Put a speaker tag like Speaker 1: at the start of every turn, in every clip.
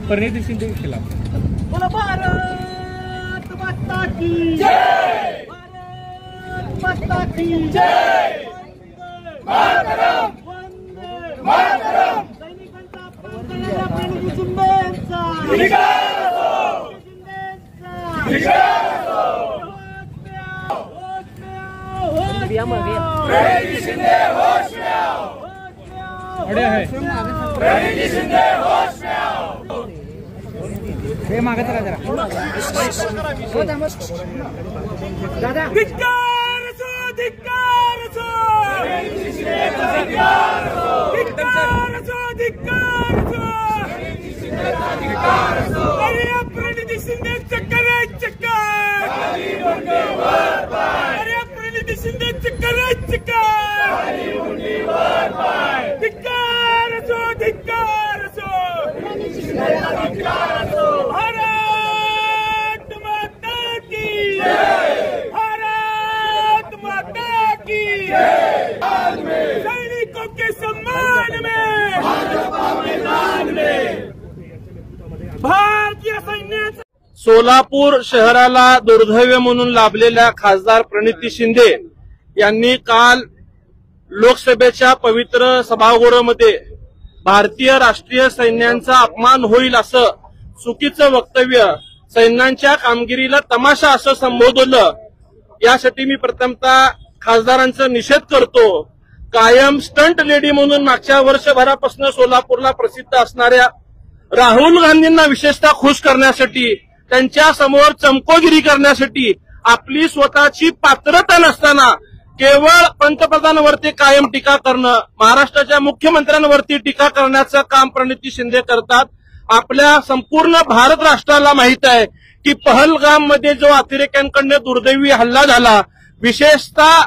Speaker 1: प्रणिती शिंदे के खिलाफ।
Speaker 2: बोला भारत माता की जय, भारत माता की जय, मातरम वंदे मातरम। सैनिकांचा अपमान करणाऱ्या प्रणिती शिंदेचा धिक्कार असो, शिंदेचा धिक्कार असो। प्रणिती शिंदे होश में आओ,
Speaker 1: अड़े है
Speaker 2: प्रणिती शिंदे होश में आओ।
Speaker 1: मागे चला जरा दादा।
Speaker 2: धिक्कार असो, धिक्कार असो, धिक्कार असो, धिक्कार असो, धिक्कार असो। अरे प्रणिती शिंदेचं करायचं काय? अरे प्रणिती शिंदेचं करायचं काय? धिक्कार असो, धिक्कार असो, धिक्कार असो। भारत माता की जय, भारत माता की जय। सैनिकों के सम्मान में, भाजपा मैदान में, भारतीय सैन्याचा।
Speaker 3: सोलापूर शहराला दुर्दैव म्हणून लाभलेल्या खासदार प्रणिती शिंदे यांनी काल लोकसभेच्या पवित्र सभागृहामध्ये भारतीय राष्ट्रीय सैन्यांचा अपमान होईल असं चुकीचं वक्तव्य, सैन्यांच्या कामगिरीला तमाशा असं संबोधलं। यासाठी मी प्रथमतः खासदारांचा निषेध करतो। कायम स्टंट लेडी म्हणून मागच्या वर्षभरापासून सोलापूरला प्रसिद्ध असणाऱ्या राहुल गांधींना विशेषतः खुश करण्यासाठी, त्यांच्या समोर चमकोगिरी करण्यासाठी, आपली स्वतःची पात्रता नसताना केवळ पंतप्रधानांवरती कायम टीका करणं, महाराष्ट्राच्या मुख्यमंत्र्यांवरती टीका करण्याचं काम प्रणिती शिंदे करतात। आपल्या संपूर्ण भारत राष्ट्राला माहित आहे की पहलगाम मध्ये जो अतिरेक्यांकडून दुर्दैवी हल्ला झाला, विशेषतः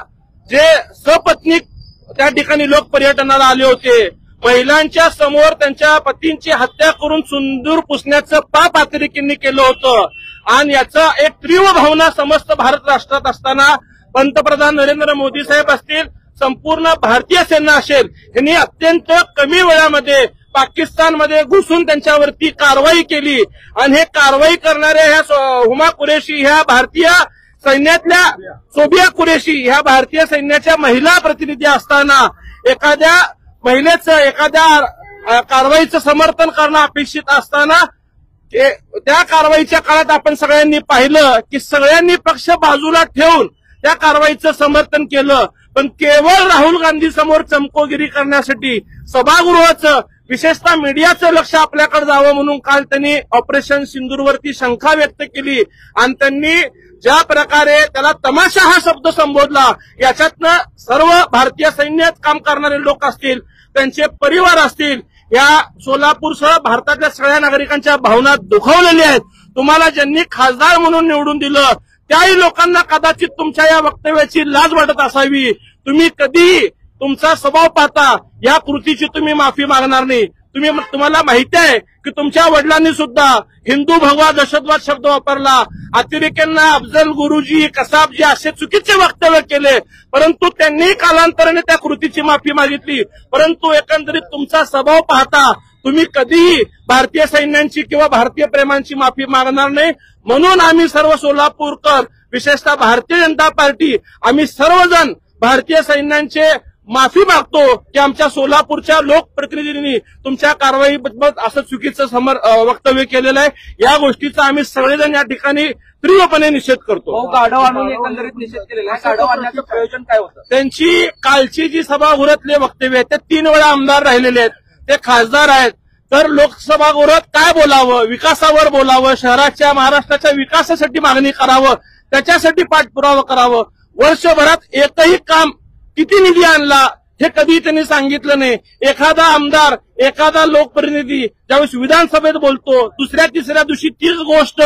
Speaker 3: जे सपत्नीक त्या ठिकाणी लोक पर्यटनाला आले होते, महिलांच्या समोर त्यांच्या पतींची हत्या करून सुंदूर पुसण्याचं पाप अतिरेकींनी केलं होतं। आणि याचा एक तीव्र भावना समस्त भारत राष्ट्रात असताना पंतप्रधान नरेंद्र मोदी साहेब असतील, संपूर्ण भारतीय सेना असेल, यांनी अत्यंत कमी वेळामध्ये पाकिस्तानमध्ये घुसून त्यांच्यावरती कारवाई केली। आणि हे कारवाई करणाऱ्या ह्या हुमा कुरेशी ह्या भारतीय सैन्यातल्या, सोबिया कुरेशी ह्या भारतीय सैन्याच्या महिला प्रतिनिधी असताना एखाद्या महिलेचं एखाद्या कारवाईचं समर्थन करणं अपेक्षित असताना त्या कारवाईच्या काळात आपण सगळ्यांनी पाहिलं की सगळ्यांनी पक्ष बाजूला ठेवून त्या कारवाईचं समर्थन केलं। पण केवळ राहुल गांधी समोर चमकोगिरी करण्यासाठी सभागृहाचं, विशेषतः मीडियाचं लक्ष आपल्याकडे जावं म्हणून काल त्यांनी ऑपरेशन सिंदूरवरती शंका व्यक्त केली। आणि त्यांनी ज्या प्रकारे त्याला तमाशा हा शब्द संबोधला, याच्यातनं सर्व भारतीय सैन्यात काम करणारे लोक असतील, त्यांचे परिवार असतील, या सोलापूरसह भारतातल्या सगळ्या नागरिकांच्या भावना दुखावलेल्या आहेत। तुम्हाला ज्यांनी खासदार म्हणून निवडून दिलं त्याही लोकांना कदाचित तुमच्या या वक्तव्याची लाज वाटत असावी। तुम्ही कधीही तुमचा स्वभाव पाहता या कृतीची तुम्ही माफी मागणार नाही। तुम्हाला माहिती आहे की तुमच्या वडिलांनी सुद्धा हिंदू भगवा दहशतवाद शब्द वापरला, अतिरेक्यांना अफजल गुरुजी, कसाबजी असे चुकीचे वक्तव्य केले, परंतु त्यांनी कालांतराने त्या कृतीची माफी मागितली। परंतु एकंदरीत तुमचा स्वभाव पाहता तुम्ही कधीही भारतीय सैन्यांची किंवा भारतीय प्रेमांची माफी मागणार नाही। म्हणून आम्ही सर्व सोलापूरकर, विशेषतः भारतीय जनता पार्टी, आम्ही सर्वजण भारतीय सैन्यांचे माफी मागतो की आमच्या सोलापूरच्या लोकप्रतिनिधींनी तुमच्या कारवाईबद्दल असं चुकीचं वक्तव्य केलेलं आहे। या गोष्टीचा आम्ही सगळेजण या ठिकाणी तीव्रपणे निषेध करतो।
Speaker 1: गाढव आणून एकंदरीत निषेध केलेला आहे। गाढव आणण्याचं प्रयोजन काय होतं?
Speaker 3: त्यांची कालची जी सभागृहातले वक्तव्य आहेत ते 3 वेळा आमदार राहिलेले आहेत, ते खासदार आहेत, तर लोकसभागृहात काय बोलावं, विकासावर बोलावं, शहराच्या महाराष्ट्राच्या विकासासाठी मागणी करावं, त्याच्यासाठी पाठपुरावा करावं। वर्षभरात एकही काम किती निधी आणला हे कधी त्यांनी सांगितलं नाही। एखादा आमदार, एखादा लोकप्रतिनिधी ज्यावेळेस विधानसभेत बोलतो, दुसऱ्या तिसऱ्या दिवशी तीच गोष्ट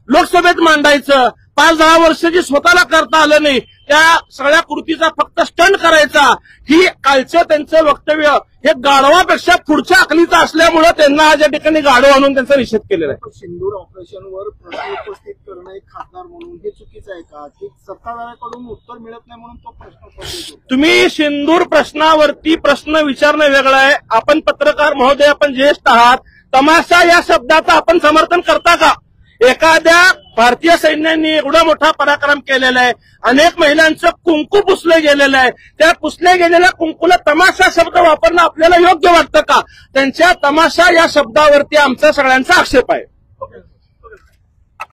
Speaker 3: लोकसभेत मांडायचं, 5-10 वर्ष जे स्वतःला करता आलं नाही, त्या सगळ्या कृतीचा फक्त स्टंट करायचा, ही कालचं त्यांचं वक्तव्य हे गाढवापेक्षा पुढच्या अकलीचं असल्यामुळे त्यांना आज या ठिकाणी गाढव आणून त्यांचा निषेध केलेला आहे।
Speaker 4: सिंदूर ऑपरेशनवर प्रश्न उपस्थित करणं एक खासदार म्हणून हे चुकीचं आहे का? की सत्ताधाऱ्याकडून उत्तर मिळत नाही म्हणून तो प्रश्न उपस्थित?
Speaker 3: तुम्ही सिंदूर प्रश्नावरती प्रश्न विचारणं वेगळं आहे। आपण पत्रकार महोदय, आपण ज्येष्ठ आहात, तमाशा या शब्दाचं आपण समर्थन करता का? एखाद्या भारतीय सैन्याने एवढा मोठा पराक्रम केलेला आहे, अनेक महिलांचं कुंकू पुसलं गेलेलं आहे, त्या पुसल्या गेलेल्या कुंकूला तमाशा शब्द वापरणं आपल्याला योग्य वाटतं का? त्यांच्या तमाशा या शब्दावरती आमचा सगळ्यांचा आक्षेप आहे.